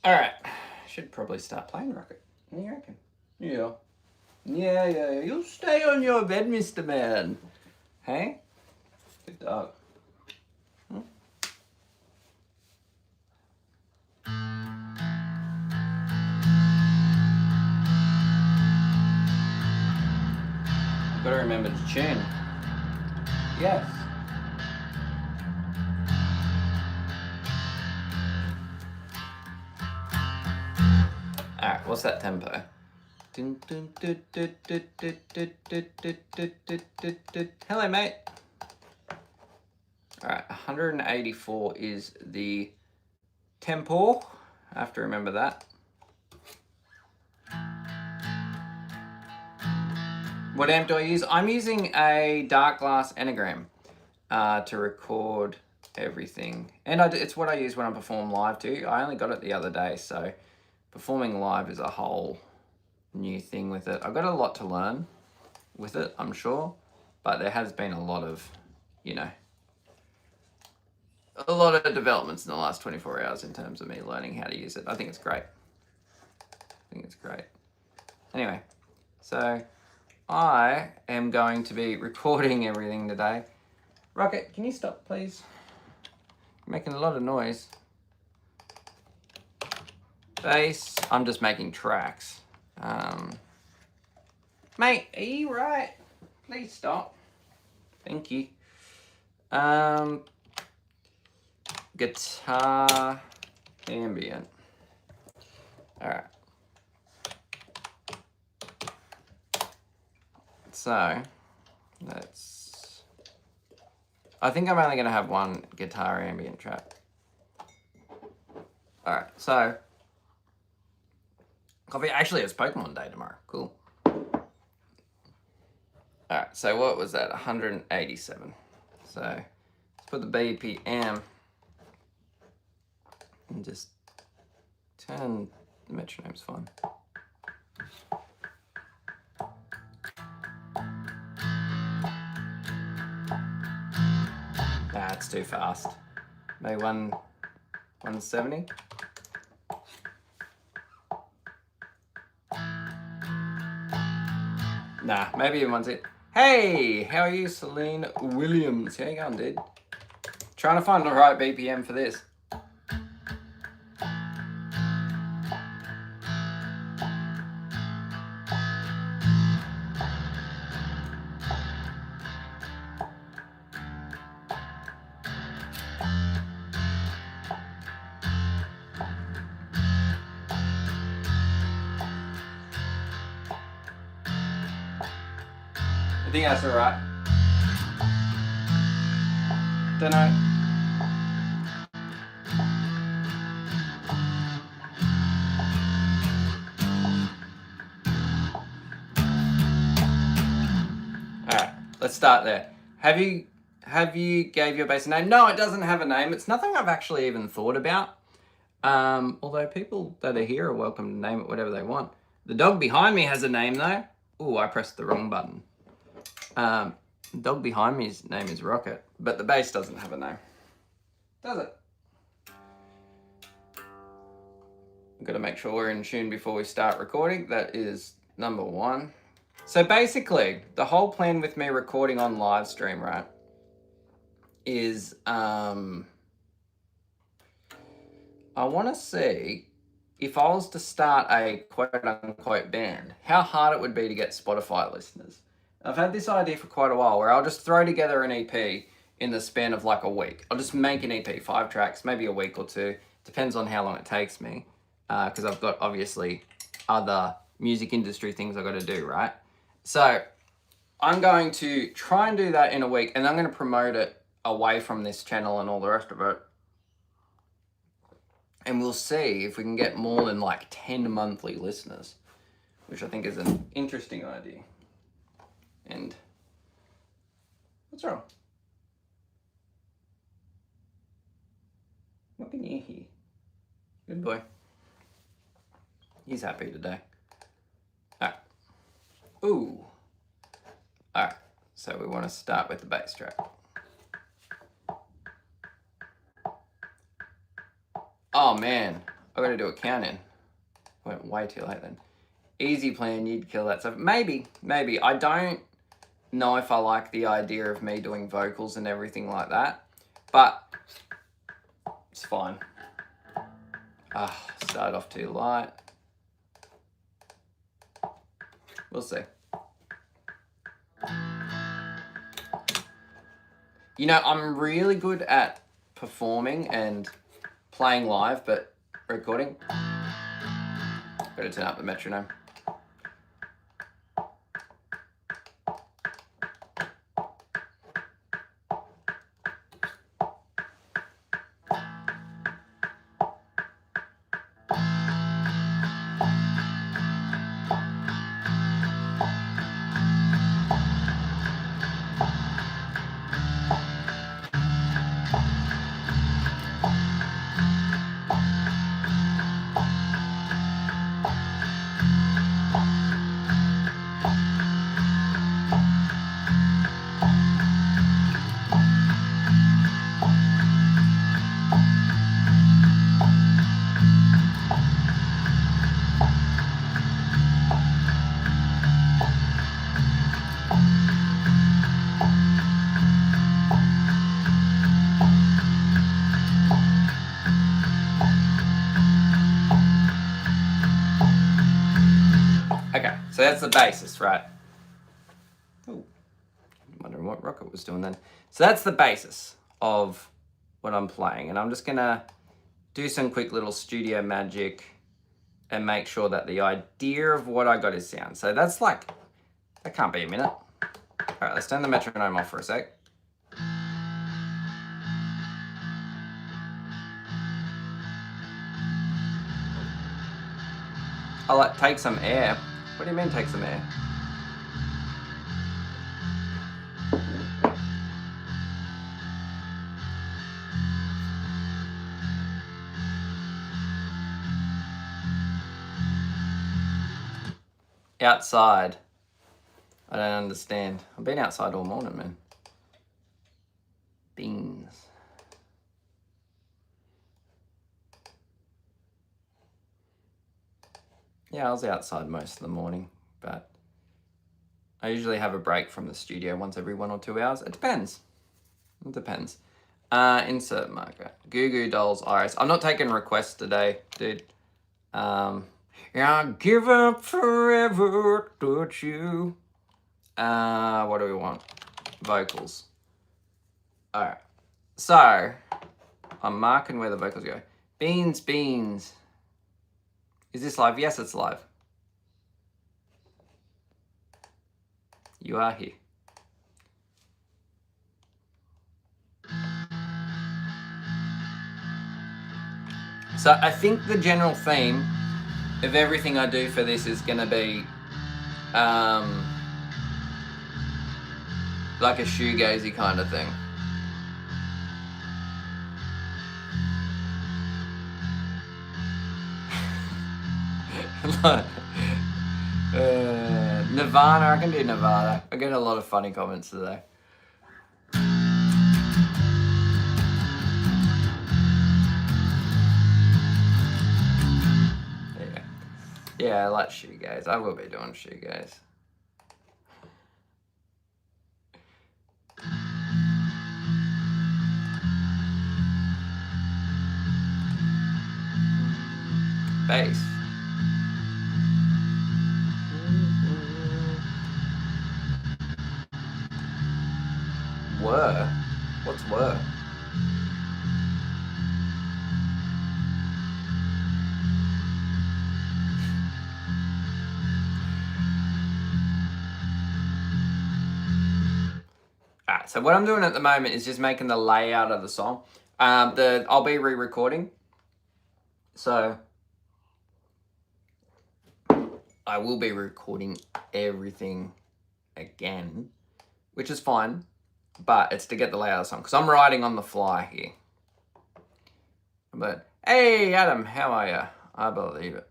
All right, should probably start playing Rocket. What do you reckon? Yeah. Yeah. You stay on your bed, Mr. Man. Hey? Good dog. Hmm? Gotta remember to tune. Yes. Alright, what's that tempo? Hello, mate. Alright, 184 is the tempo. I have to remember that. What amp do I use? I'm using a dark glass anagram to record everything. And it's what I use when I perform live too. I only got it the other day, so performing live is a whole new thing with it. I've got a lot to learn with it, I'm sure, but there has been a lot of, you know, a lot of developments in the last 24 hours in terms of me learning how to use it. I think it's great. Anyway, so I am going to be recording everything today. Rocket, can you stop, please? You're making a lot of noise. Bass, I'm just making tracks. Mate, are you right? Please stop. Thank you. Guitar, ambient. All right. So, I think I'm only going to have one guitar ambient track. All right, so coffee. Actually, it's Pokemon Day tomorrow. Cool. All right, so what was that? 187. So let's put the BPM and just turn the metronome's fine. Nah, it's too fast. Maybe 170. Nah, maybe even 160. Hey, how are you, Celine Williams? How you going, dude? Trying to find the right BPM for this. I think that's alright. Don't know. Alright, let's start there. Have you gave your bass a name? No, it doesn't have a name. It's nothing I've actually even thought about. Although people that are here are welcome to name it whatever they want. The dog behind me has a name though. Ooh, I pressed the wrong button. The dog behind me's name is Rocket, but the bass doesn't have a name. Does it? I've got to make sure we're in tune before we start recording. That is number one. So basically, the whole plan with me recording on live stream, right, is I want to see if I was to start a quote-unquote band, how hard it would be to get Spotify listeners. I've had this idea for quite a while where I'll just throw together an EP in the span of like a week. I'll just make an EP, 5 tracks, maybe a week or two. Depends on how long it takes me. Because I've got obviously other music industry things I've got to do, right? So I'm going to try and do that in a week, and I'm going to promote it away from this channel and all the rest of it. And we'll see if we can get more than like 10 monthly listeners, which I think is an interesting idea. And what's wrong? What can you hear? Good boy. He's happy today. All right. Ooh. All right. So we want to start with the bass track. Oh man, I've got to do a count-in. Went way too late then. Easy plan, you'd kill that stuff. Maybe. I don't know if I like the idea of me doing vocals and everything like that, but it's fine. Started off too light. We'll see. You know, I'm really good at performing and playing live, but recording, better turn up the metronome. Okay, so that's the basis, right? Oh, I'm wondering what Rocket was doing then. So that's the basis of what I'm playing, and I'm just gonna do some quick little studio magic and make sure that the idea of what I got is sound. So that's like, that can't be a minute. All right, let's turn the metronome off for a sec. I'll like take some air. What do you mean take some air? Outside. I don't understand. I've been outside all morning, man. Beans. Yeah, I was outside most of the morning, but I usually have a break from the studio once every 1 or 2 hours. It depends. It depends. Insert marker. Goo Goo Dolls Iris. I'm not taking requests today, dude. Yeah, give up forever, don't you? What do we want? Vocals. Alright. So, I'm marking where the vocals go. Beans, beans. Is this live? Yes, it's live. You are here. So I think the general theme of everything I do for this is going to be like a shoegazy kind of thing. Nirvana, I can do Nirvana. I get a lot of funny comments today. Yeah, I like shoegaze. I will be doing shoegaze. Bass. Were? What's were? Alright, so what I'm doing at the moment is just making the layout of the song. I'll be re-recording. So I will be recording everything again, which is fine, but it's to get the layout of the song, because I'm writing on the fly here. But, hey Adam, how are you? I believe it.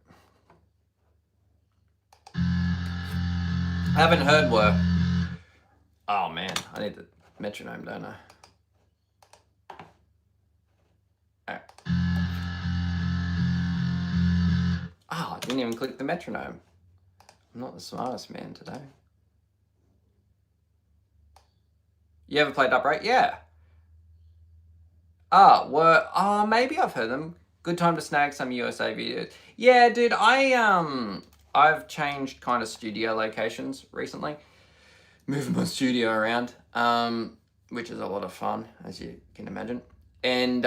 I haven't heard work. Oh man, I need the metronome, don't I? Alright. I didn't even click the metronome. I'm not the smartest man today. You ever played Upright? Yeah. Maybe I've heard them. Good time to snag some USA videos. Yeah, dude, I've changed kind of studio locations recently. Moving my studio around, which is a lot of fun, as you can imagine. And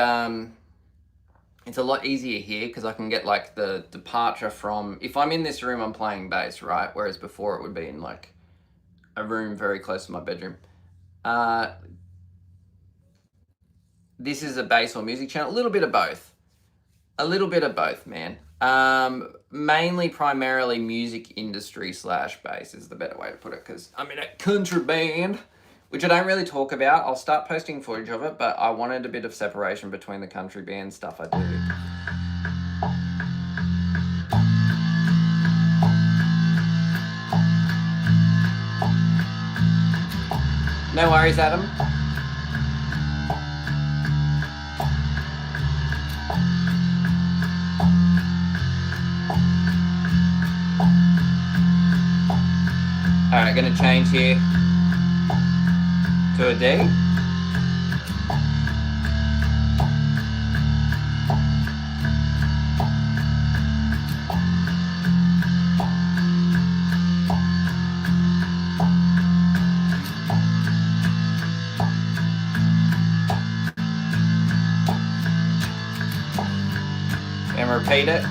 it's a lot easier here because I can get like the departure from, if I'm in this room, I'm playing bass, right? Whereas before it would be in like a room very close to my bedroom. This is a bass or music channel, a little bit of both. A little bit of both, man. Mainly, primarily music industry / bass is the better way to put it, because I'm in a country band, which I don't really talk about. I'll start posting footage of it, but I wanted a bit of separation between the country band stuff I do. No worries, Adam. Alright, gonna change here to a D. And repeat it.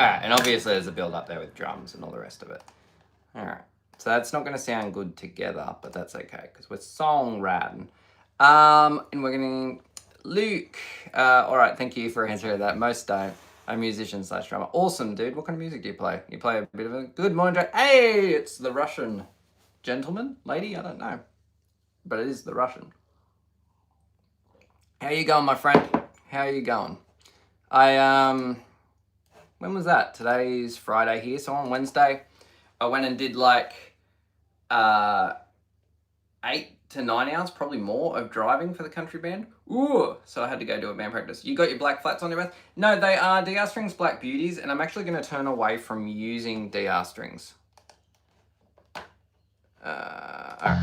Alright, and obviously there's a build up there with drums and all the rest of it. Alright, so that's not going to sound good together, but that's okay, because we're songwriting. And we're going to... Luke, alright, thank you for answering that. Most don't. I'm a musician / drummer. Awesome, dude. What kind of music do you play? You play a bit of a... Good morning, Jack. Hey, it's the Russian gentleman? Lady? I don't know. But it is the Russian. How you going, my friend? How are you going? When was that? Today's Friday here, so on Wednesday, I went and did like 8 to 9 hours, probably more, of driving for the country band. Ooh, so I had to go do a band practice. You got your black flats on your bass? No, they are DR strings Black Beauties, and I'm actually going to turn away from using DR strings. Alright.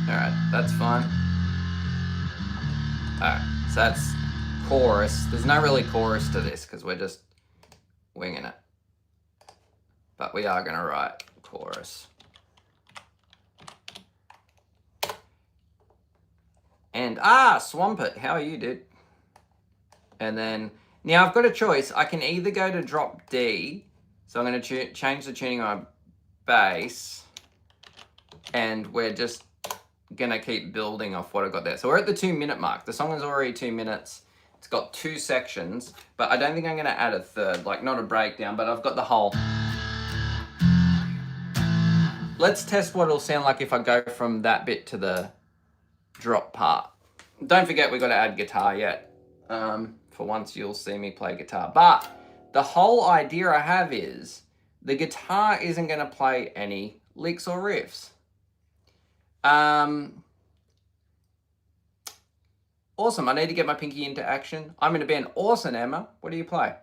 Alright, that's fine. Alright, so that's chorus. There's no really chorus to this because we're just winging it. But we are going to write chorus. And, Swamp It, how are you, dude? And then, now I've got a choice. I can either go to drop D, so I'm going to change the tuning on my bass, and we're just going to keep building off what I got there. So we're at the 2-minute mark. The song is already 2 minutes. It's got 2 sections, but I don't think I'm going to add a third, like not a breakdown, but I've got the whole. Let's test what it'll sound like if I go from that bit to the drop part. Don't forget we got to add guitar yet. For once you'll see me play guitar. But the whole idea I have is the guitar isn't going to play any licks or riffs. Awesome, I need to get my pinky into action. I'm in a band. Awesome, Emma. What do you play?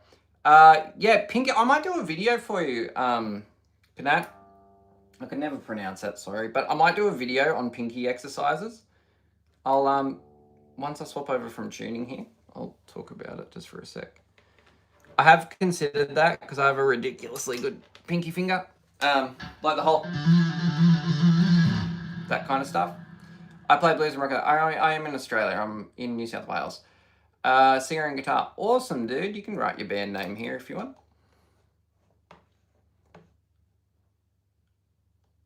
Yeah, pinky. I might do a video for you, Panat. I can never pronounce that, sorry. But I might do a video on pinky exercises. I'll, once I swap over from tuning here, I'll talk about it just for a sec. I have considered that because I have a ridiculously good pinky finger. Like the whole... that kind of stuff. I play blues and rock. I am in Australia. I'm in New South Wales. Singer and guitar. Awesome, dude. You can write your band name here if you want.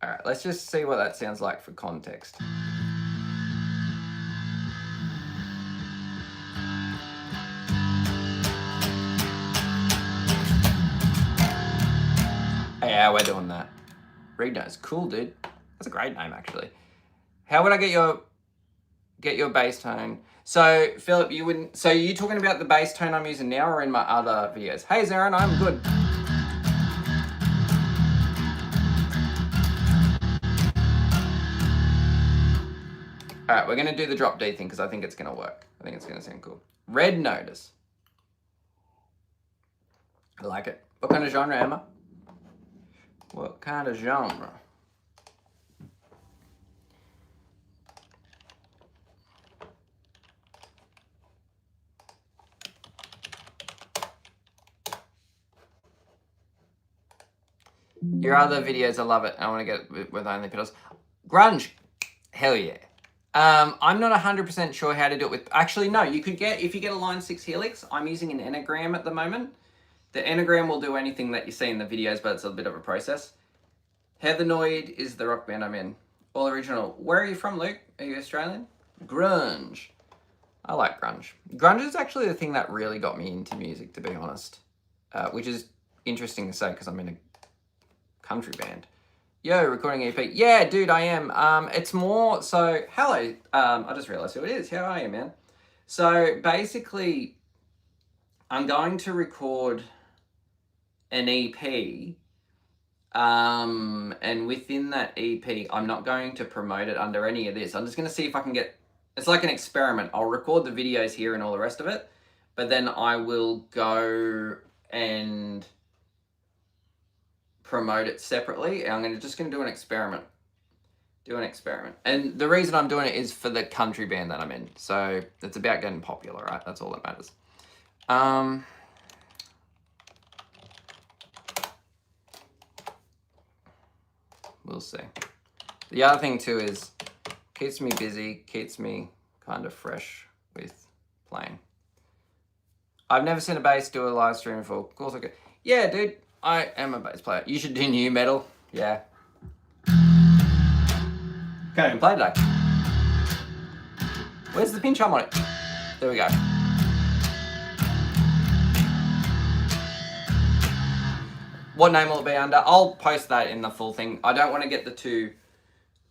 All right, let's just see what that sounds like for context. Yeah, we're doing that. Reed knows. Cool, dude. That's a great name, actually. How would I get your bass tone? So, Philip, you wouldn't... So, are you talking about the bass tone I'm using now or in my other videos? Hey, Zarin, I'm good. All right, we're going to do the drop D thing because I think it's going to work. I think it's going to sound cool. Red notice. I like it. What kind of genre, Emma? What kind of genre? Your other videos, I love it. I want to get it with only pedals. Grunge. Hell yeah. I'm not 100% sure how to do it with... Actually, no. You could get... If you get a Line 6 Helix, I'm using an Enneagram at the moment. The Enneagram will do anything that you see in the videos, but it's a bit of a process. Heathenoid is the rock band I'm in. All original. Where are you from, Luke? Are you Australian? Grunge. I like grunge. Grunge is actually the thing that really got me into music, to be honest. Which is interesting to say because I'm in a country band. Yo, recording EP. Yeah, dude, I am. It's more so... Hello. I just realised who it is. How are you, man? So, basically, I'm going to record an EP... and within that EP, I'm not going to promote it under any of this. I'm just going to see if I can get... It's like an experiment. I'll record the videos here and all the rest of it, but then I will go and promote it separately. And I'm just going to do an experiment. And the reason I'm doing it is for the country band that I'm in. So it's about getting popular, right? That's all that matters. We'll see. The other thing too is keeps me busy, keeps me kind of fresh with playing. I've never seen a bass do a live stream before. Of course I could. Yeah, dude, I am a bass player. You should do new metal. Yeah. Can't even play today. Where's the pinch harmonic? There we go. What name will it be under? I'll post that in the full thing. I don't want to get the two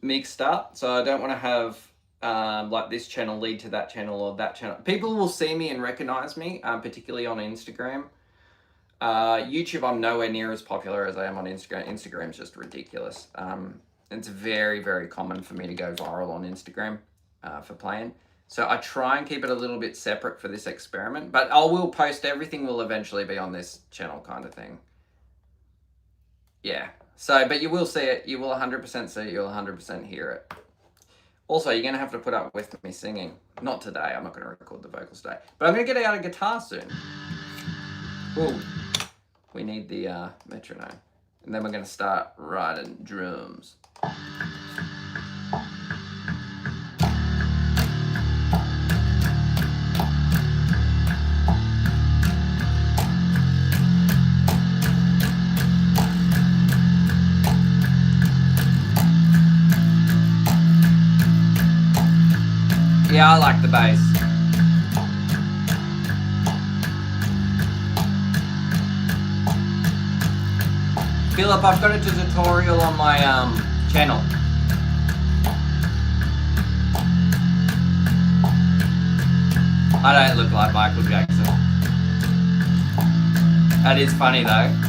mixed up. So I don't want to have like this channel lead to that channel or that channel. People will see me and recognize me, particularly on Instagram. YouTube, I'm nowhere near as popular as I am on Instagram. Instagram's just ridiculous. It's very, very common for me to go viral on Instagram for playing. So I try and keep it a little bit separate for this experiment. But I will post everything will eventually be on this channel kind of thing. Yeah. So, but you will see it. You will 100% see it. You'll 100% hear it. Also, you're going to have to put up with me singing. Not today. I'm not going to record the vocals today. But I'm going to get out a guitar soon. Ooh. We need the metronome. And then we're going to start writing drums. Yeah, I like the bass. Philip, I've got a tutorial on my channel. I don't look like Michael Jackson. That is funny though.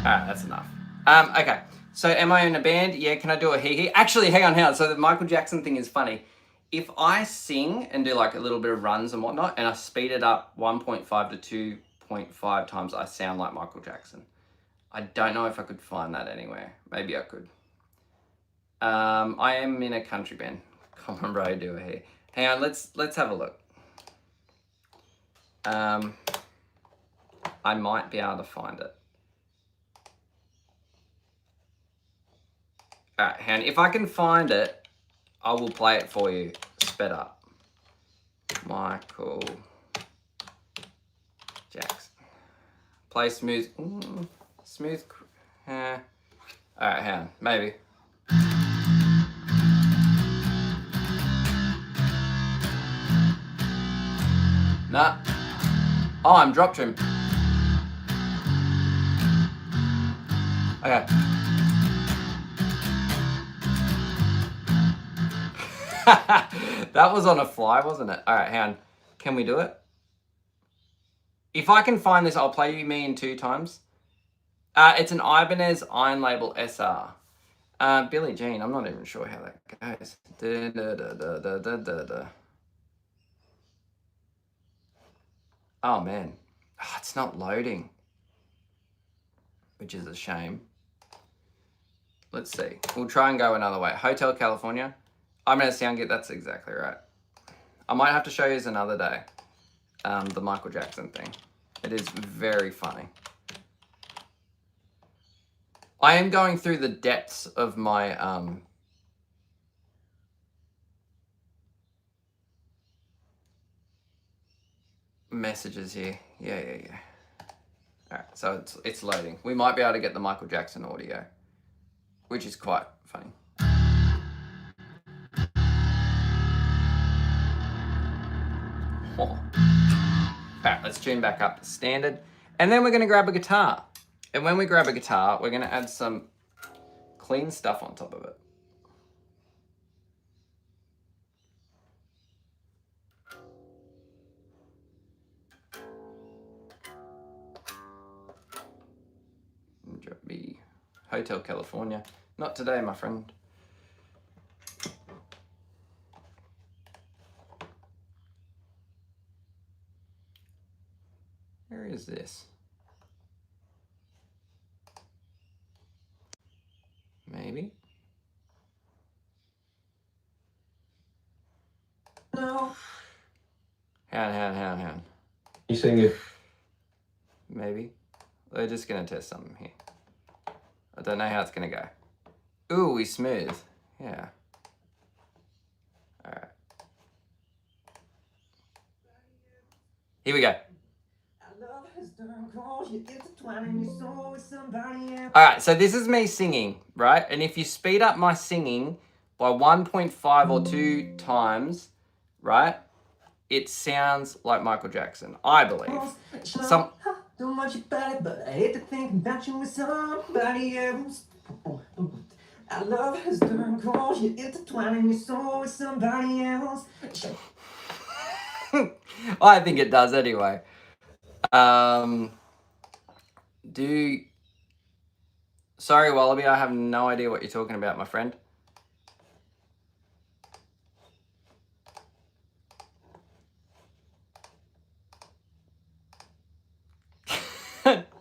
Alright, that's enough. Okay, so am I in a band? Yeah, can I do a hee-hee? Actually, hang on. So the Michael Jackson thing is funny. If I sing and do like a little bit of runs and whatnot, and I speed it up 1.5 to 2.5 times, I sound like Michael Jackson. I don't know if I could find that anywhere. Maybe I could. I am in a country band. Come on, bro, do a hee. Hang on, let's have a look. I might be able to find it. All right, and if I can find it, I will play it for you sped up. Michael Jackson. Play smooth. Smooth. All right, hang on. Maybe. Nah. Oh, I'm drop trim. Okay. That was on a fly, wasn't it? All right, hang on. Can we do it? If I can find this, I'll play you me in 2 times. It's an Ibanez Iron Label SR. Billie Jean, I'm not even sure how that goes. Oh, man. Oh, it's not loading, which is a shame. Let's see. We'll try and go another way. Hotel California. I'm going to sound good. That's exactly right. I might have to show you another day. The Michael Jackson thing. It is very funny. I am going through the depths of my messages here. Yeah. All right, so it's loading. We might be able to get the Michael Jackson audio, which is quite funny. All right, let's tune back up to standard. And then we're going to grab a guitar. And when we grab a guitar, we're going to add some clean stuff on top of it. Be Hotel California. Not today, my friend. Where is this? Maybe. No. Hand. You sing it. Maybe. We're just gonna test something here. I don't know how it's gonna go. Ooh, we smooth. Yeah. All right. Here we go. All right, so this is me singing, right? And if you speed up my singing by 1.5 or 2 times, right, it sounds like Michael Jackson, I believe. Don't much about it, but I hate to think about you with somebody else. Our love has turned cold, you're intertwining your soul with somebody else. I think it does anyway. Sorry, Wallaby, I have no idea what you're talking about, my friend.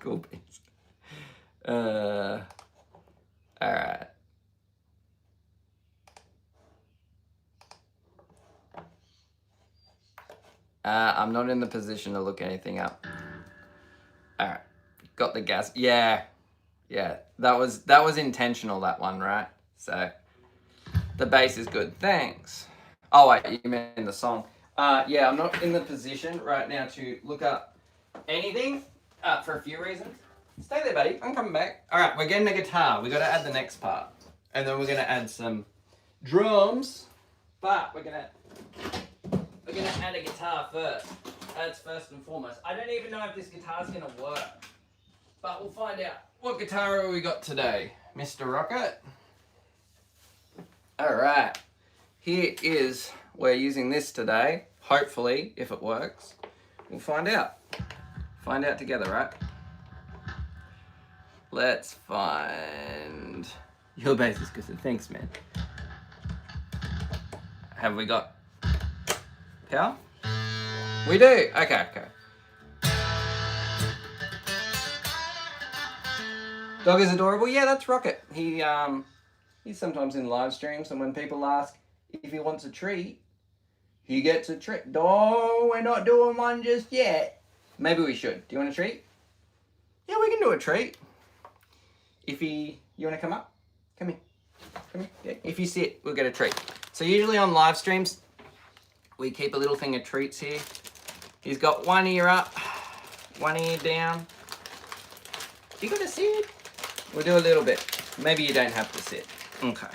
Cool beans. All right. I'm not in the position to look anything up. All right. Got the gas. Yeah. That was intentional, that one, right? So the bass is good. Thanks. Oh wait, you meant the song. Yeah, I'm not in the position right now to look up anything for a few reasons. Stay there, buddy. I'm coming back. All right, we're getting a guitar. We got to add the next part, and then we're gonna add some drums. But we're gonna add a guitar first. That's first and foremost. I don't even know if this guitar's gonna work, but we'll find out. What guitar have we got today, Mr. Rocket? All right, here is, we're using this today. Hopefully, if it works, we'll find out. Find out together, right? Let's find, your bass is good. Thanks, man. Have we got power? We do. Okay. Dog is adorable. Yeah, that's Rocket. He's sometimes in live streams, and when people ask if he wants a treat, He gets a treat. Oh, we're not doing one just yet. Maybe we should. Do you want a treat? Yeah, we can do a treat. You want to come up? Come here. Come here. Yeah. If you sit, we'll get a treat. So usually on live streams, we keep a little thing of treats here. He's got one ear up, one ear down. You got to sit? We'll do a little bit. Maybe you don't have to sit. Okay.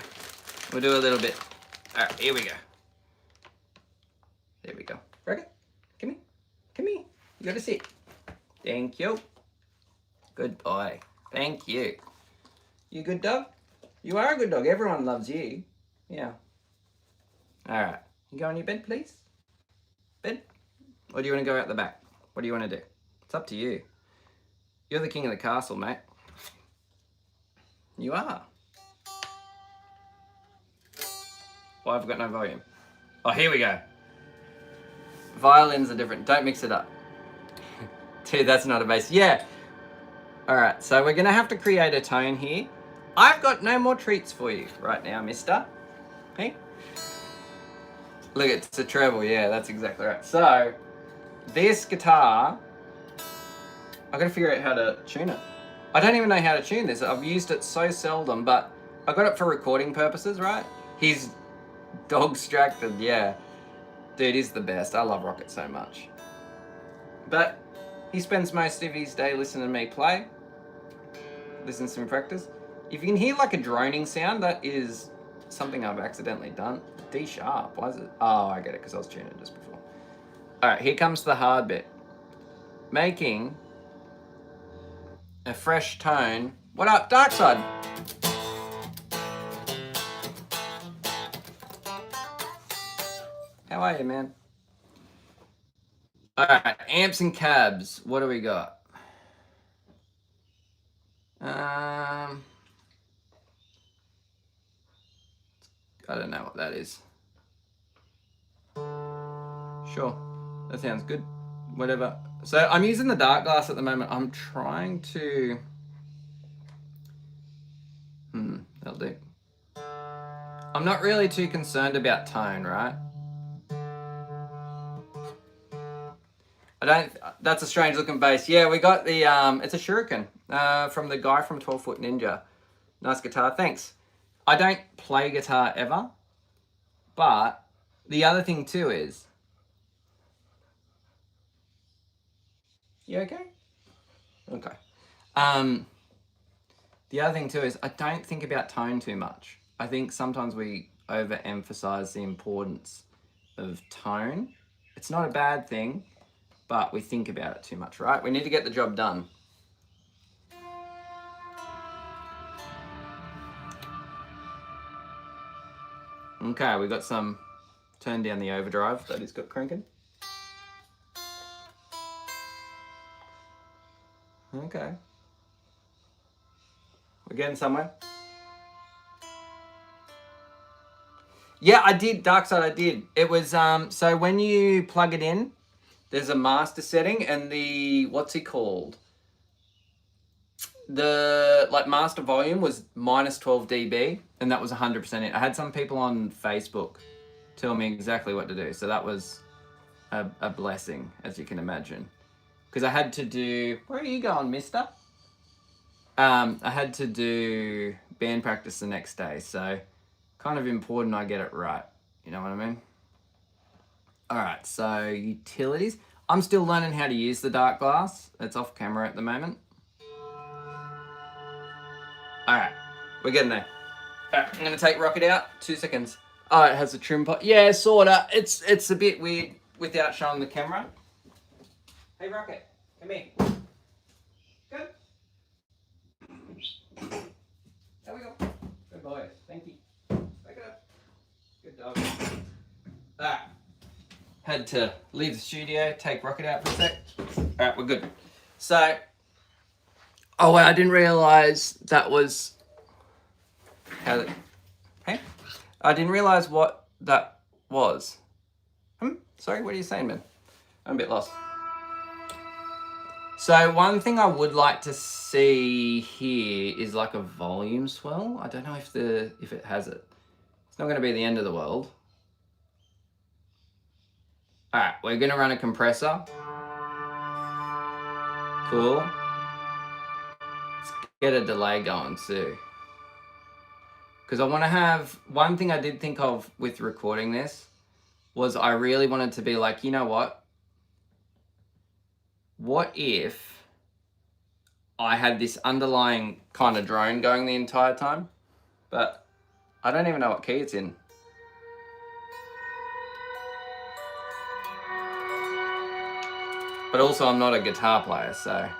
We'll do a little bit. All right, here we go. There we go. Rocket, come here. Come here. You got to sit. Thank you. Good boy. Thank you. You good dog? You are a good dog. Everyone loves you. Yeah. All right. You go on your bed, please? Bed? Or do you want to go out the back? What do you want to do? It's up to you. You're the king of the castle, mate. You are. Why have I got no volume? Oh, here we go. Violins are different. Don't mix it up. Dude, that's not a bass. Yeah. All right, so we're going to have to create a tone here. I've got no more treats for you right now, mister. Hey? Look, it's a treble. Yeah, that's exactly right. So, this guitar, I've got to figure out how to tune it. I don't even know how to tune this. I've used it so seldom, but I got it for recording purposes, right? He's dog-stracted, yeah. Dude, he's the best. I love Rocket so much. But he spends most of his day listening to me play. Listen to some practice. If you can hear like a droning sound, that is something I've accidentally done. D sharp, why is it? Oh, I get it, because I was tuning it just before. All right, here comes the hard bit. Making a fresh tone. What up, Dark Side? How are you, man? All right, amps and cabs. What do we got? I don't know what that is. Sure, that sounds good. Whatever. So I'm using the dark glass at the moment. I'm trying to... that'll do. I'm not really too concerned about tone, right? That's a strange looking bass. Yeah, we got the, it's a Shuriken from the guy from 12 Foot Ninja. Nice guitar, thanks. I don't play guitar ever, but the other thing too is, you okay? Okay. The other thing too is I don't think about tone too much. I think sometimes we overemphasize the importance of tone. It's not a bad thing, but we think about it too much, right? We need to get the job done. Okay, we got some, turn down the overdrive that he's got cranking. Okay. We're getting somewhere. Yeah, I did, Dark Side, I did. It was, so when you plug it in, there's a master setting and the, what's it called? The, like, master volume was minus 12 dB and that was 100% in. I had some people on Facebook tell me exactly what to do. So that was a blessing, as you can imagine. Because I had to do, where are you going, mister? I had to do band practice the next day. So kind of important I get it right. You know what I mean? All right, so utilities. I'm still learning how to use the dark glass. It's off camera at the moment. All right, we're getting there. All right, I'm gonna take Rocket out. 2 seconds. Oh, it has a trim pot. Yeah, sorta. It's a bit weird without showing the camera. Hey, Rocket, come here. Good. There we go. Good boy. Thank you. Wake it up. Good dog. All right. Had to leave the studio, take Rocket out for a sec. All right, we're good. So, oh wait, I didn't realize that was how. Hey, I didn't realize what that was. Sorry, what are you saying, man? I'm a bit lost. So one thing I would like to see here is like a volume swell. I don't know if it has it. It's not going to be the end of the world. Alright, we're gonna run a compressor. Cool. Let's get a delay going too. Because I want to have, one thing I did think of with recording this was I really wanted to be like, you know what? What if I had this underlying kind of drone going the entire time? But I don't even know what key it's in. But also I'm not a guitar player, so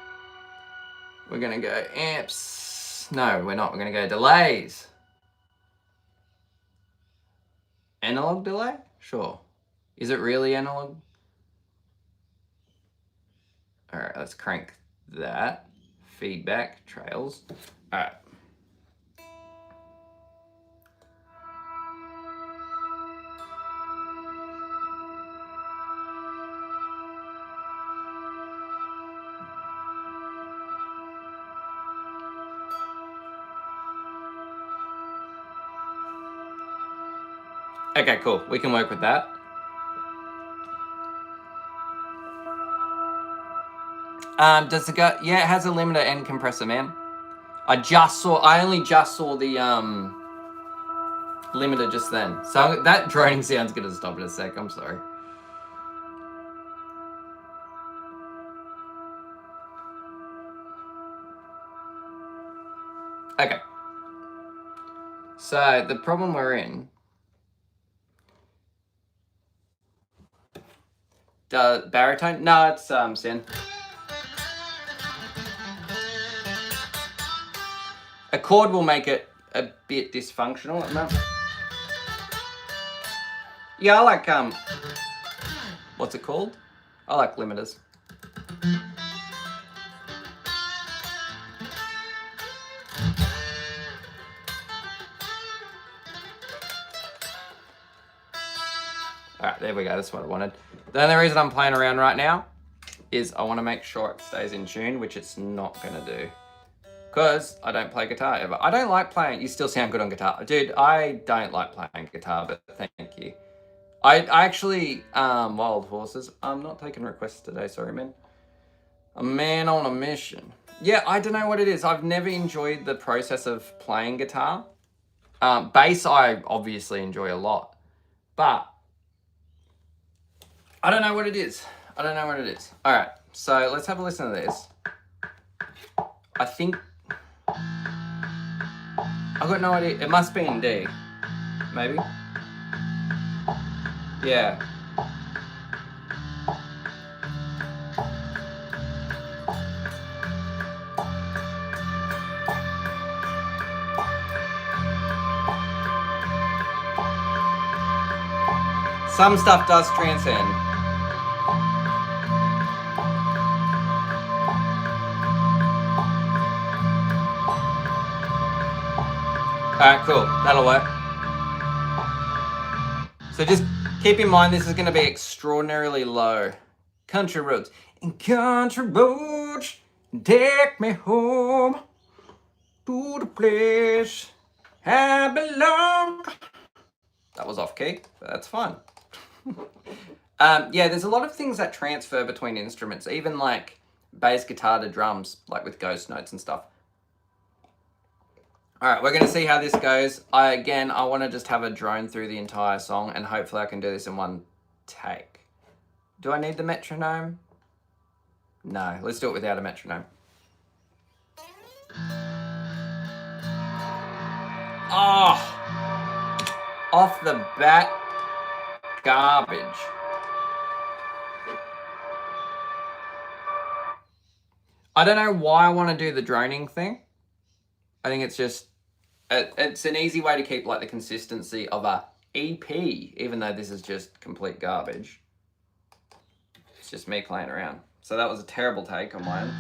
we're gonna go amps. No, we're not. We're gonna go delays. Analog delay? Sure. Is it really analog? All right, let's crank that. Feedback, trails. All right. Okay, cool. We can work with that. Does it go? Yeah, it has a limiter and compressor, man. I only just saw the limiter just then. So that droning sound's gonna stop in a sec. I'm sorry. Okay. So the problem we're in. Baritone? No, it's Sin. A chord will make it a bit dysfunctional at the moment. Yeah, I like what's it called? I like limiters. Alright, there we go, that's what I wanted. The only reason I'm playing around right now is I want to make sure it stays in tune, which it's not going to do. Because I don't play guitar ever. I don't like playing, you still sound good on guitar. Dude, I don't like playing guitar, but thank you. I actually, Wild Horses, I'm not taking requests today, sorry man. A man on a mission. Yeah, I don't know what it is. I've never enjoyed the process of playing guitar. Bass I obviously enjoy a lot. But I don't know what it is. I don't know what it is. All right, so let's have a listen to this. I think I've got no idea. It must be in D, maybe. Yeah. Some stuff does transcend. Alright, cool. That'll work. So just keep in mind this is going to be extraordinarily low. Country roads. And country roads take me home to the place I belong. That was off key, but that's fine. Yeah, there's a lot of things that transfer between instruments, even like bass guitar to drums, like with ghost notes and stuff. All right, we're going to see how this goes. I want to just have a drone through the entire song, and hopefully I can do this in one take. Do I need the metronome? No, let's do it without a metronome. Oh, off the bat, garbage. I don't know why I want to do the droning thing. I think it's just, it's an easy way to keep like the consistency of a EP, even though this is just complete garbage. It's just me playing around. So that was a terrible take on my own.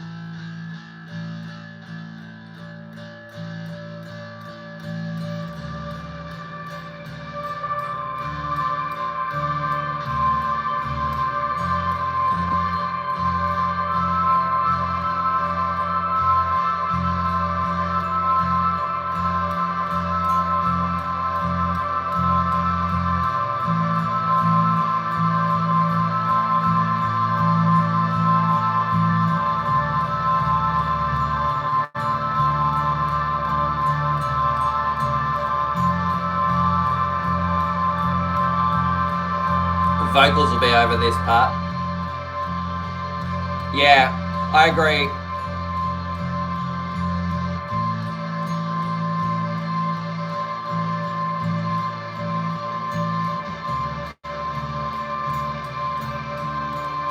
vocals will be over this part. Yeah, I agree.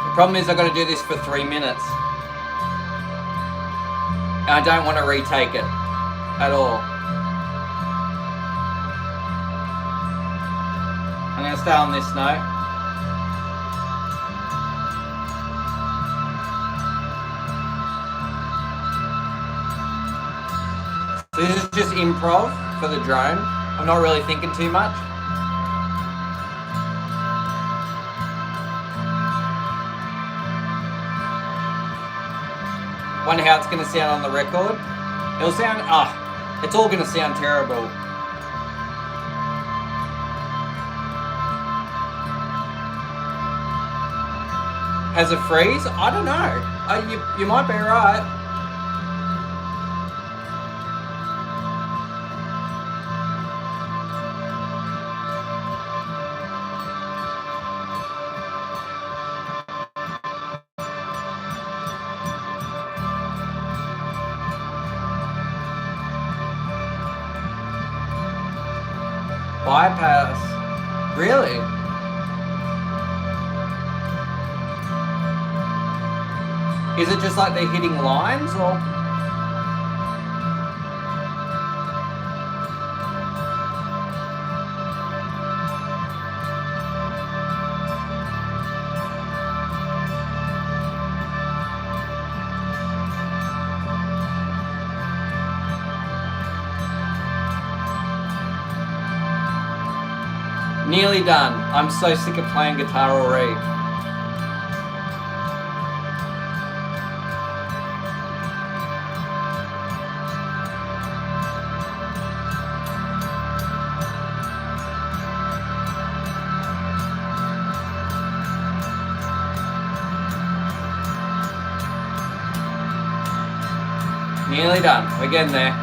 The problem is I've got to do this for 3 minutes. And I don't want to retake it at all. I'm going to stay on this note. So this is just improv for the drone. I'm not really thinking too much. Wonder how it's going to sound on the record. It'll sound, it's all going to sound terrible. Has a freeze? I don't know. You might be right. Bypass. Really? Is it just like they're hitting lines or? Nearly done. I'm so sick of playing guitar already. Nearly done. We're getting there.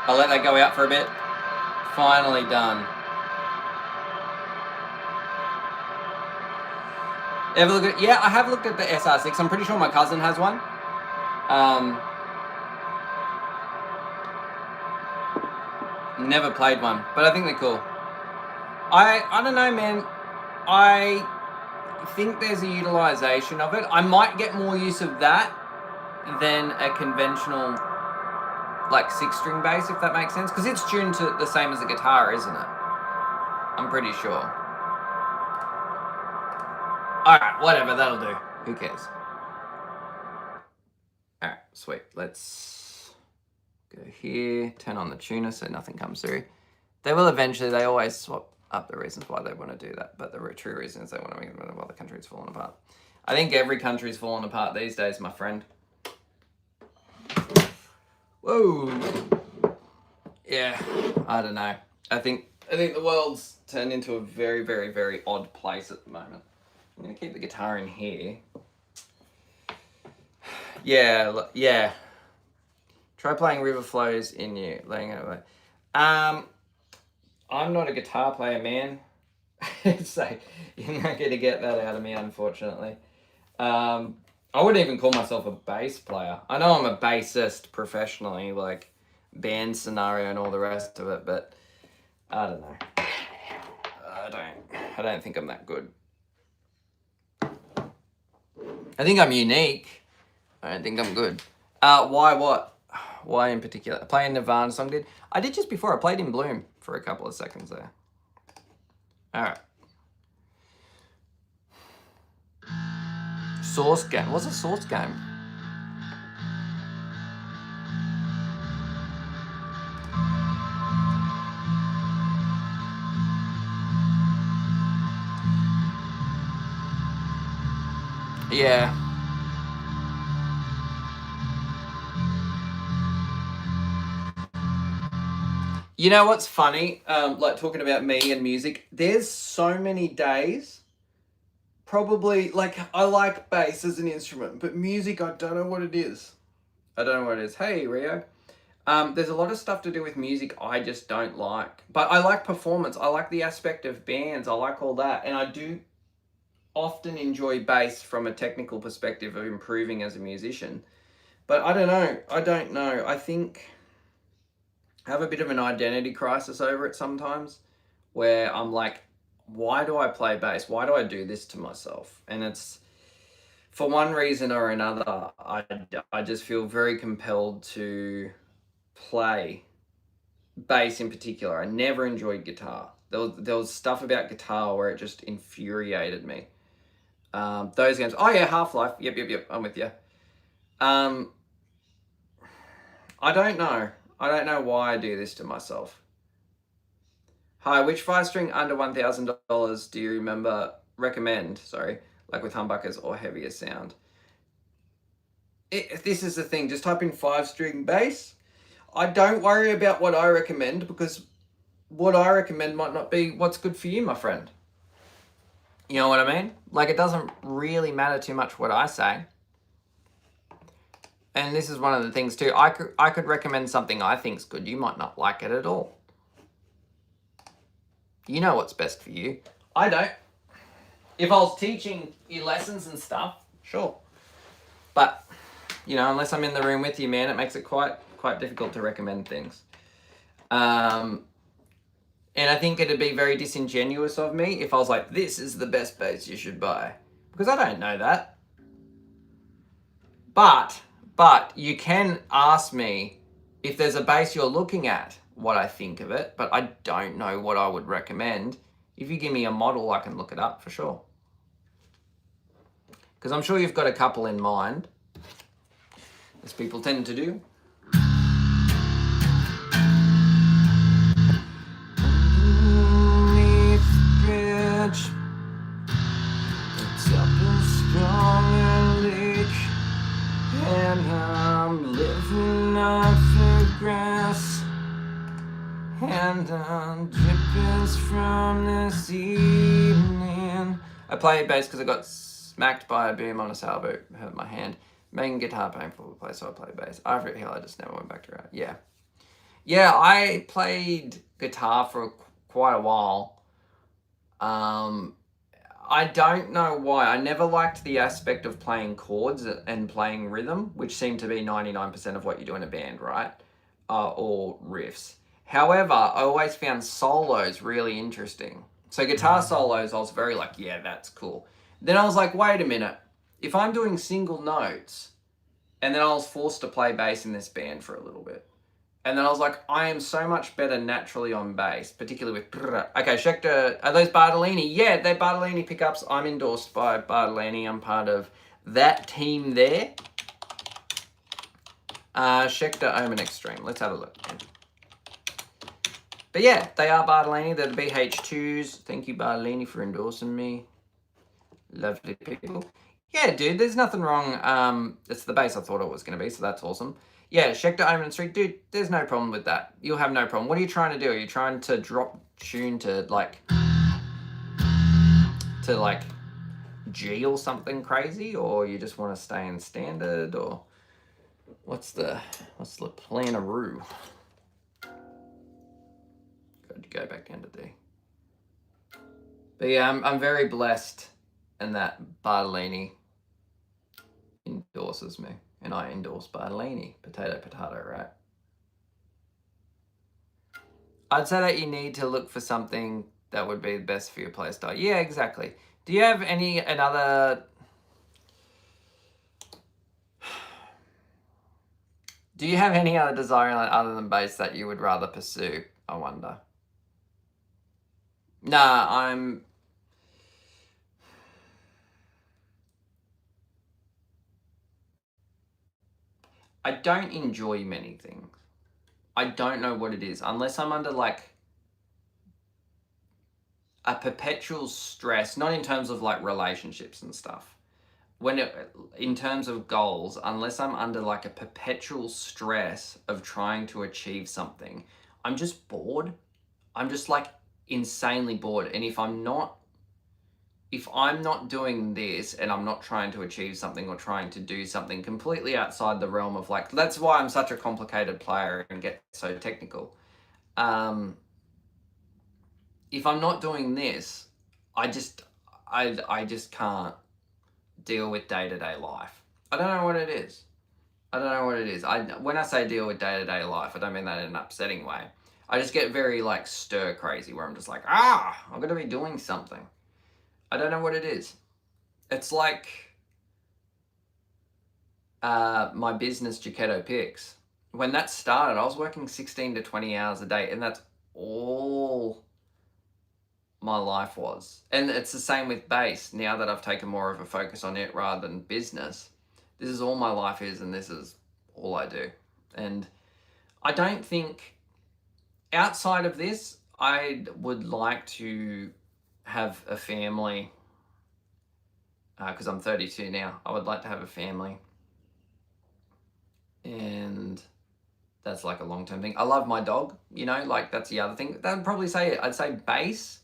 I'll let that go out for a bit. Finally done. Ever look at? Yeah, I have looked at the SR6. I'm pretty sure my cousin has one. Never played one, but I think they're cool. I don't know, man. I think there's a utilization of it. I might get more use of that than a conventional like 6-string bass, if that makes sense, because it's tuned to the same as a guitar, isn't it? I'm pretty sure. Alright, whatever, that'll do. Who cares? Alright, sweet. Let's go here, turn on the tuner so nothing comes through. They will eventually, they always swap up the reasons why they want to do that, but the true reason is they want to make it while the country's falling apart. I think every country's falling apart these days, my friend. Whoa. Yeah, I don't know. I think the world's turned into a very, very, very odd place at the moment. I'm going to keep the guitar in here. Yeah. Try playing River Flows in you, laying it away. I'm not a guitar player, man. So you're not going to get that out of me, unfortunately. I wouldn't even call myself a bass player. I know I'm a bassist professionally, like band scenario and all the rest of it, but I don't know. I don't think I'm that good. I think I'm unique. I don't think I'm good. Why what? Why in particular? Playing Nirvana song did? I did just before. I played in Bloom for a couple of seconds there. All right. Source game. What's a source game? Yeah. You know what's funny? Like talking about me and music, there's so many days probably, like, I like bass as an instrument, but music, I don't know what it is. I don't know what it is. Hey, Rio. There's a lot of stuff to do with music I just don't like. But I like performance. I like the aspect of bands. I like all that. And I do often enjoy bass from a technical perspective of improving as a musician. But I don't know. I don't know. I think I have a bit of an identity crisis over it sometimes, where I'm like, why do I play bass? Why do I do this to myself? And it's for one reason or another, I just feel very compelled to play bass in particular. I never enjoyed guitar. There was stuff about guitar where it just infuriated me. Those games. Oh yeah, Half-Life. Yep. I'm with you. I don't know. I don't know why I do this to myself. Hi, which 5-string under $1,000 do you recommend? Sorry, like with humbuckers or heavier sound. This is the thing. Just type in 5-string bass. I don't worry about what I recommend, because what I recommend might not be what's good for you, my friend. You know what I mean? Like, it doesn't really matter too much what I say. And this is one of the things too. I could recommend something I think's good. You might not like it at all. You know what's best for you. I don't. If I was teaching you lessons and stuff, sure. But, you know, unless I'm in the room with you, man, it makes it quite difficult to recommend things. And I think it'd be very disingenuous of me if I was like, this is the best bass you should buy. Because I don't know that. But you can ask me if there's a bass you're looking at, what I think of it, but I don't know what I would recommend. If you give me a model, I can look it up for sure. Because I'm sure you've got a couple in mind, as people tend to do. And I'm living off the grass, and I'm drippings from this evening. I play bass because I got smacked by a boom on a sailboat, hurt my hand. Making guitar painful to play, so I play bass. After it healed, I just never went back to it. Yeah, I played guitar for quite a while. I don't know why. I never liked the aspect of playing chords and playing rhythm, which seemed to be 99% of what you do in a band, right? Or riffs. However, I always found solos really interesting. So guitar solos, I was very like, yeah, that's cool. Then I was like, wait a minute. If I'm doing single notes, and then I was forced to play bass in this band for a little bit. And then I was like, I am so much better naturally on bass, particularly with... Okay, Schecter, are those Bartolini? Yeah, they're Bartolini pickups. I'm endorsed by Bartolini. I'm part of that team there. Schecter Omen Extreme. Let's have a look. But yeah, they are Bartolini. They're the BH2s. Thank you, Bartolini, for endorsing me. Lovely people. Yeah, dude, there's nothing wrong. It's the bass I thought it was going to be, so that's awesome. Yeah, Schecter Omen Street, dude, there's no problem with that. You'll have no problem. What are you trying to do? Are you trying to drop tune to like G or something crazy, or you just want to stay in standard, or what's the planaroo? Got to go back down to D. But yeah, I'm very blessed, and that Bartolini endorses me. And I endorse Bartolini. Potato, right? I'd say that you need to look for something that would be the best for your playstyle. Yeah, exactly. Do you have another desire other than bass that you would rather pursue, I wonder? Nah, I don't enjoy many things. I don't know what it is, unless I'm under like a perpetual stress, not in terms of like relationships and stuff. In terms of goals, unless I'm under like a perpetual stress of trying to achieve something, I'm just bored. I'm just like insanely bored. And if if I'm not doing this and I'm not trying to achieve something or trying to do something completely outside the realm of like, that's why I'm such a complicated player and get so technical. If I'm not doing this, I just can't deal with day-to-day life. I don't know what it is. When I say deal with day-to-day life, I don't mean that in an upsetting way. I just get very like stir crazy where I'm just like, I'm gonna be doing something. I don't know what it is. It's like my business, Jaquetto Picks. When that started, I was working 16 to 20 hours a day, and that's all my life was. And it's the same with bass. Now that I've taken more of a focus on it rather than business, this is all my life is, and this is all I do. And I don't think outside of this, I would like to have a family, because I'm 32 now. I would like to have a family, and that's like a long-term thing. I love my dog, like that's the other thing. I'd probably say it. I'd say bass,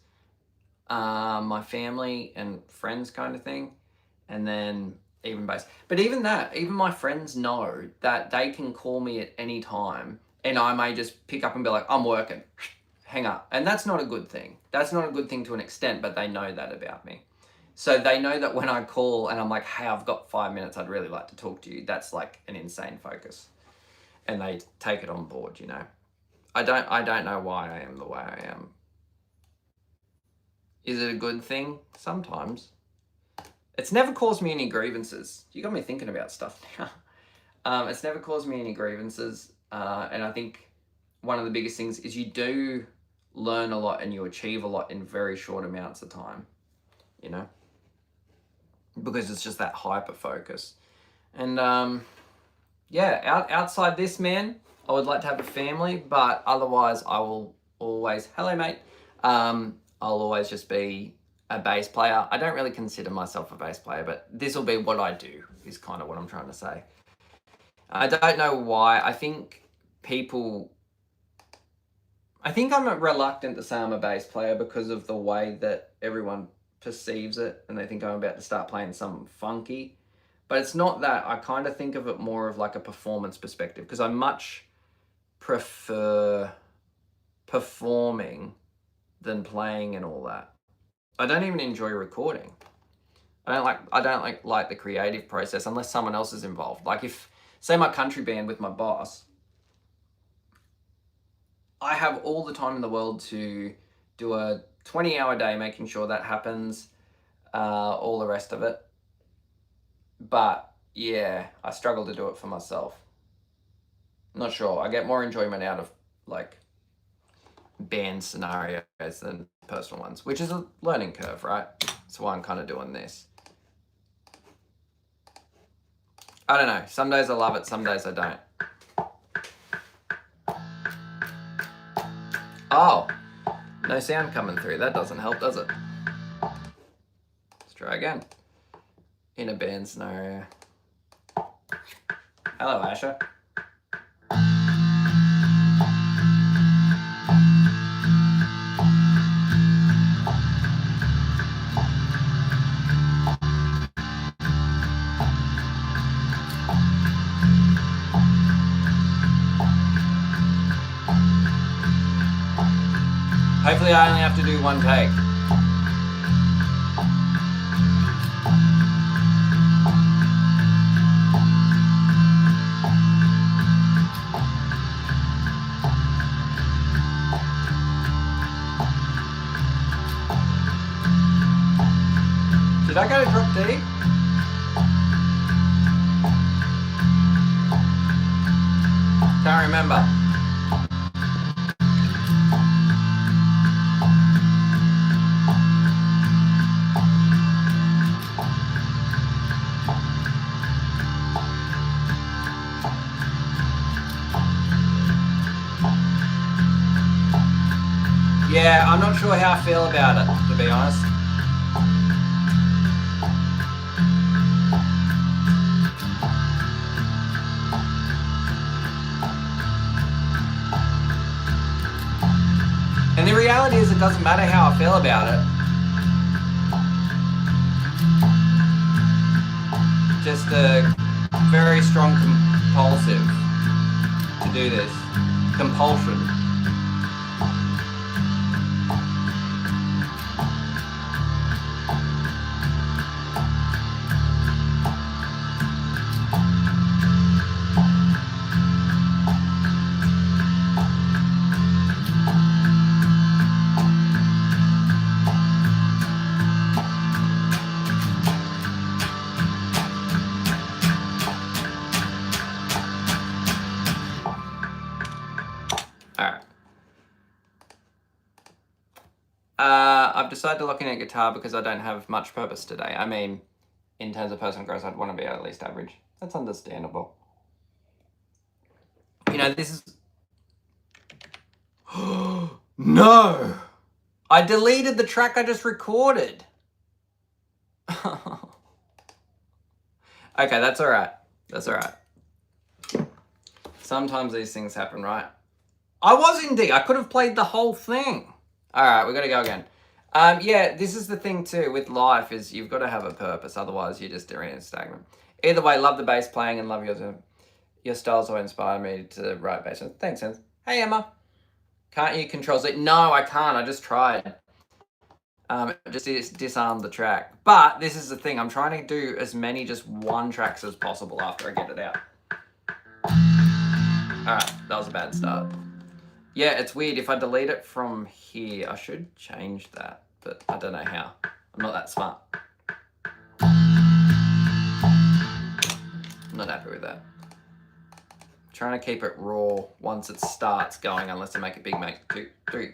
my family and friends kind of thing, and then even bass. But even that, even my friends know that they can call me at any time, and I may just pick up and be like, I'm working, hang up. And that's not a good thing. That's not a good thing to an extent, but they know that about me. So they know that when I call and I'm like, hey, I've got 5 minutes, I'd really like to talk to you, that's like an insane focus. And they take it on board, I don't know why I am the way I am. Is it a good thing? Sometimes. It's never caused me any grievances. You got me thinking about stuff now. It's never caused me any grievances. And I think one of the biggest things is you do learn a lot and you achieve a lot in very short amounts of time, because it's just that hyper focus. And outside this, man, I would like to have a family, but otherwise I will always, hello mate, I'll always just be a bass player. I don't really consider myself a bass player, but this will be what I do, is kind of what I'm trying to say. I don't know why. I think I'm reluctant to say I'm a bass player because of the way that everyone perceives it, and they think I'm about to start playing something funky. But it's not that. I kind of think of it more of like a performance perspective, because I much prefer performing than playing and all that. I don't even enjoy recording. I don't like the creative process unless someone else is involved. Like if, say, my country band with my boss, I have all the time in the world to do a 20-hour day making sure that happens, all the rest of it. But yeah, I struggle to do it for myself. Not sure. I get more enjoyment out of like band scenarios than personal ones, which is a learning curve, right? That's why I'm kind of doing this. I don't know. Some days I love it, some days I don't. Oh, no sound coming through. That doesn't help, does it? Let's try again. In a band scenario. Hello, Asher. Hopefully I only have to do one take. Did I go to drop D? Can't remember. Yeah, I'm not sure how I feel about it, to be honest. And the reality is it doesn't matter how I feel about it. just a very strong compulsive to do this. Compulsion. I've decided to look in at guitar because I don't have much purpose today. I mean, in terms of personal growth, I'd want to be at least average. That's understandable. You know, this is... No! I deleted the track I just recorded. Okay, that's all right. That's all right. Sometimes these things happen, right? I was in D. I could have played the whole thing. All right, we got to go again. Yeah, this is the thing too with life is you've got to have a purpose. Otherwise, you're just doing it stagnant. Either way, love the bass playing and love your styles so inspired me to write bass. Thanks, Sense. Hey, Emma. Can't you control Z? No, I can't. I just tried. Just disarm the track. But this is the thing. I'm trying to do as many just one tracks as possible after I get it out. All right, that was a bad start. Yeah, it's weird. If I delete it from here, I should change that, but I don't know how. I'm not that smart. I'm not happy with that. I'm trying to keep it raw once it starts going, unless I make it big, make 2, 3.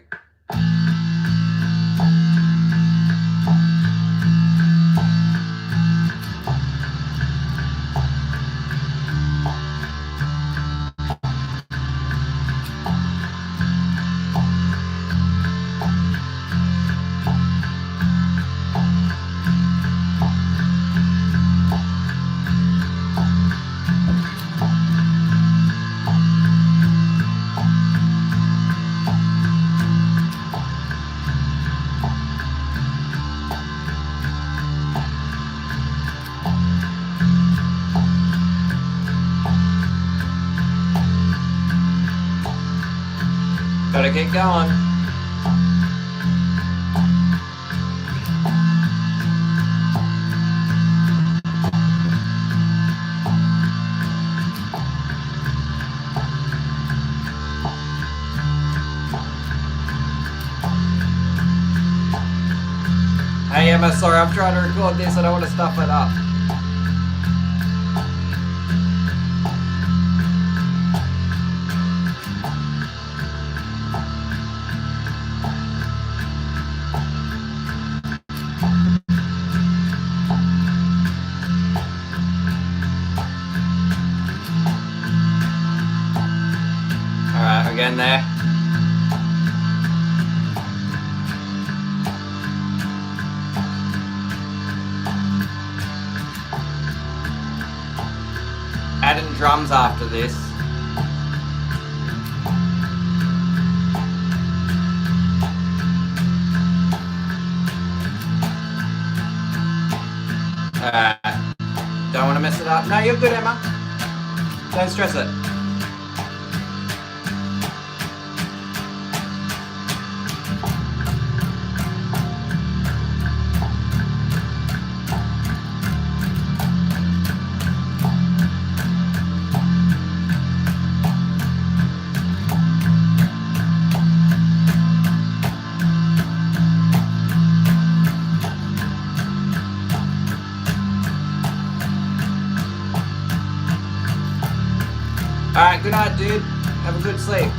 Gotta get going. Hey Emma, sorry, I'm trying to record this. I don't want to stuff it up. Again there. Adding drums after this. Don't want to mess it up. No, you're good, Emma. Don't stress it. Alright, good night, dude. Have a good sleep.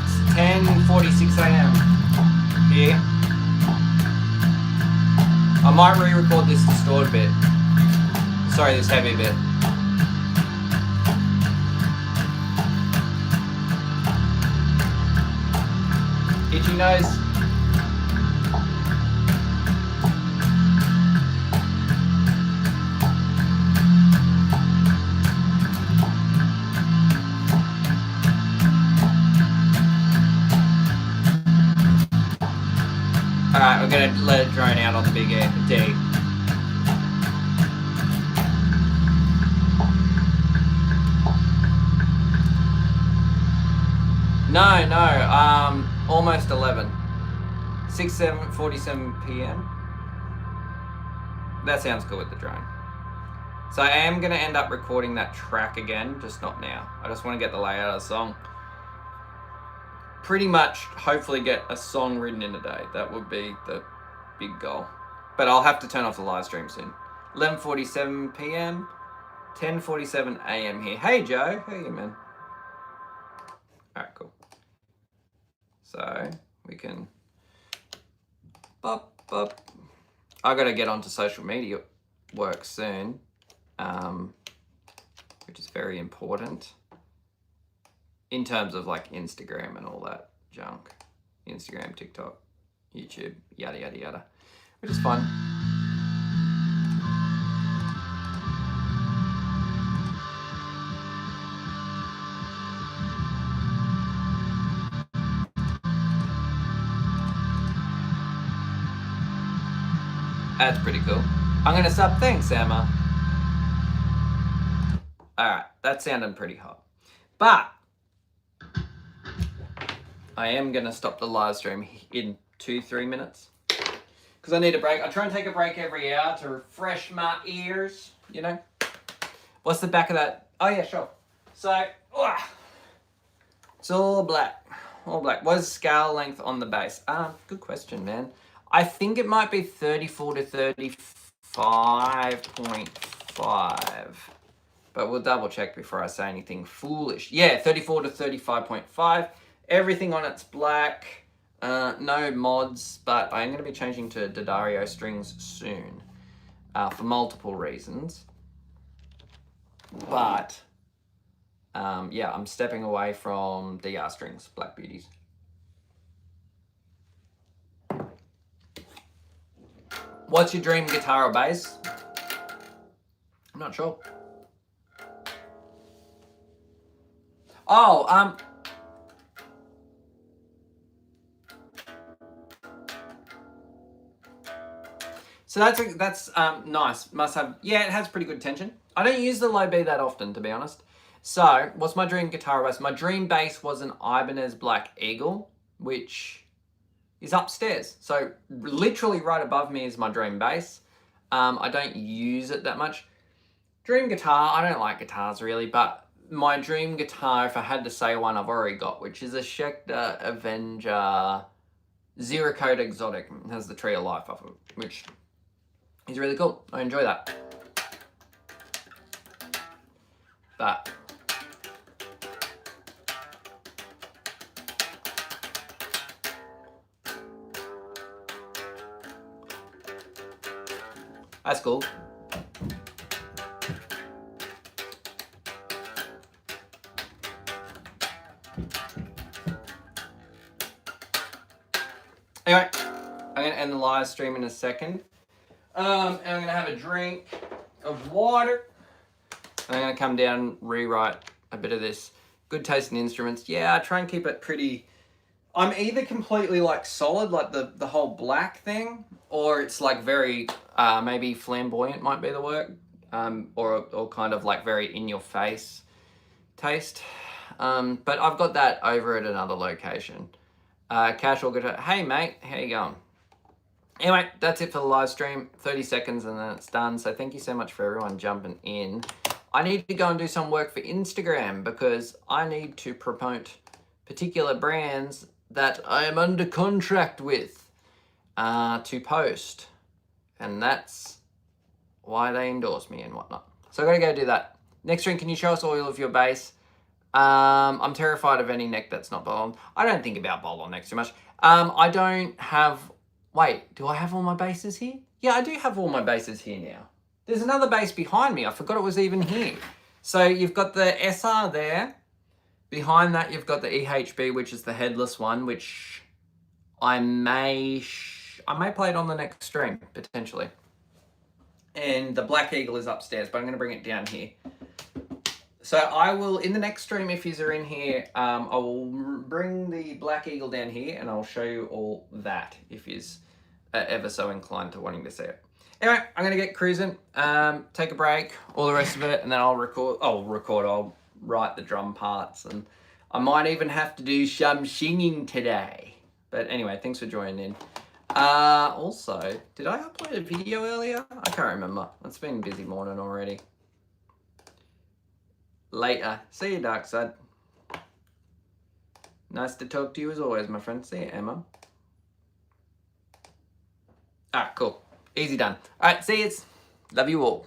It's 10:46 a.m. here. I might re-record this distorted bit. Sorry, this heavy bit. Itchy nose. Alright, we're gonna let it drone out on the big D. No, almost 11. 6:47 p.m. That sounds good with the drone. So I am going to end up recording that track again, just not now. I just want to get the layout of the song. Pretty much, hopefully get a song written in a day. That would be the big goal. But I'll have to turn off the live stream soon. 11:47 p.m. 10:47 a.m. here. Hey Joe, how are you, man? Alright, cool. So we can I gotta get onto social media work soon, which is very important in terms of like Instagram and all that junk. Instagram, TikTok, YouTube, yada yada yada, which is fun. That's pretty cool. I'm gonna sub. Thanks, Emma. Alright, that sounded pretty hot. But I am gonna stop the live stream in 2-3 minutes. Because I need a break. I try and take a break every hour to refresh my ears, you know? What's the back of that? Oh yeah, sure. So, it's all black. All black. What is scale length on the base? Good question, man. I think it might be 34 to 35.5. But we'll double check before I say anything foolish. Yeah, 34 to 35.5. Everything on it's black. No mods, but I'm going to be changing to D'Addario strings soon. For multiple reasons. But, yeah, I'm stepping away from DR strings, Black Beauties. What's your dream guitar or bass? I'm not sure. Oh, so that's nice. Must have, yeah, it has pretty good tension. I don't use the low B that often, to be honest. So, what's my dream guitar or bass? My dream bass was an Ibanez Black Eagle, which is upstairs. So, literally right above me is my dream bass. I don't use it that much. Dream guitar, I don't like guitars really, but my dream guitar, if I had to say one, I've already got, which is a Schecter Avenger Zero Code Exotic. It has the Tree of Life off of it, which is really cool. I enjoy that. But that's cool. Anyway, I'm going to end the live stream in a second. And I'm going to have a drink of water. And I'm going to come down and rewrite a bit of this. Good Taste in Instruments. Yeah, I try and keep it pretty... I'm either completely like solid, like the whole black thing, or it's like very, maybe flamboyant might be the word. Or kind of like very in-your-face taste. But I've got that over at another location. Casual guitar. Hey mate, how you going? Anyway, that's it for the live stream. 30 seconds and then it's done. So thank you so much for everyone jumping in. I need to go and do some work for Instagram because I need to promote particular brands that I am under contract with to post. And that's why they endorse me and whatnot. So I gotta go do that. Next stream, can you show us all of your bass? I'm terrified of any neck that's not bowl on. I don't think about bowl on necks too much. I don't have... Wait, do I have all my basses here? Yeah, I do have all my basses here now. There's another bass behind me. I forgot it was even here. So you've got the SR there. Behind that, you've got the EHB, which is the headless one, which I may play it on the next stream, potentially. And the Black Eagle is upstairs, but I'm going to bring it down here. So I will, in the next stream, if yous are in here, I will bring the Black Eagle down here and I'll show you all that if yous ever so inclined to wanting to see it. Anyway, I'm going to get cruising, take a break, all the rest of it, and then I'll write the drum parts, and I might even have to do some singing today. But anyway, thanks for joining in. Also, did I upload a video earlier? I can't remember. It's been a busy morning already. Later. See you, Dark Side. Nice to talk to you as always, my friend. See you, Emma. Ah, cool. Easy done. All right, see you. Love you all.